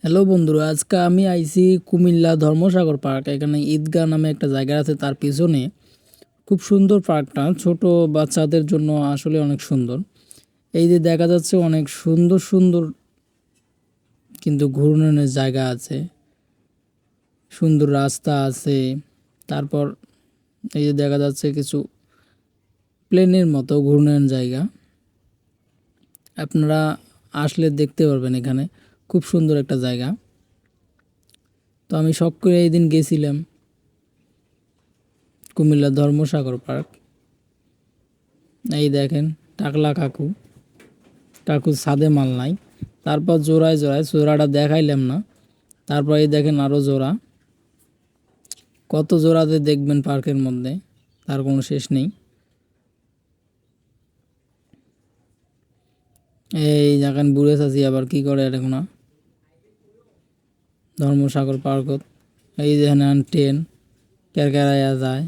Hello বন্ধুরা, আজকে আমি আইছি কুমিল্লা ধর্মসাগর পার্ক। এখানে ঈদগাহ নামে একটা জায়গা আছে, তার পিছনে খুব সুন্দর পার্কটা। ছোট বাচ্চাদের জন্য আসলে অনেক সুন্দর। এই যে দেখা যাচ্ছে অনেক সুন্দর সুন্দর কিন্তু ঘুরনের জায়গা আছে, সুন্দর রাস্তা আছে। তারপর এই যে দেখা যাচ্ছে কিছু প্লেনের মতো ঘুরনের জায়গা। আপনারা আসলে দেখতে পারবেন, এখানে খুব সুন্দর একটা জায়গা। তো আমি শখ করে এই দিন গেছিলাম কুমিল্লা ধর্মসাগর পার্ক। এই দেখেন টাকলা কাকু, কাকু ছাদে মাল নাই। তারপর জোড়ায় জোড়ায়, জোড়াটা দেখাইলাম না। তারপর এই দেখেন আরও জোড়া, কত জোড়াতে দেখবেন পার্কের মধ্যে, তার কোনো শেষ নেই। এই দেখেন বুড়ে চাচি আবার কি করে এখন ধর্মসাগর পার্কত। এই দেখেন ট্রেন কেরকেরাইয়া যায়।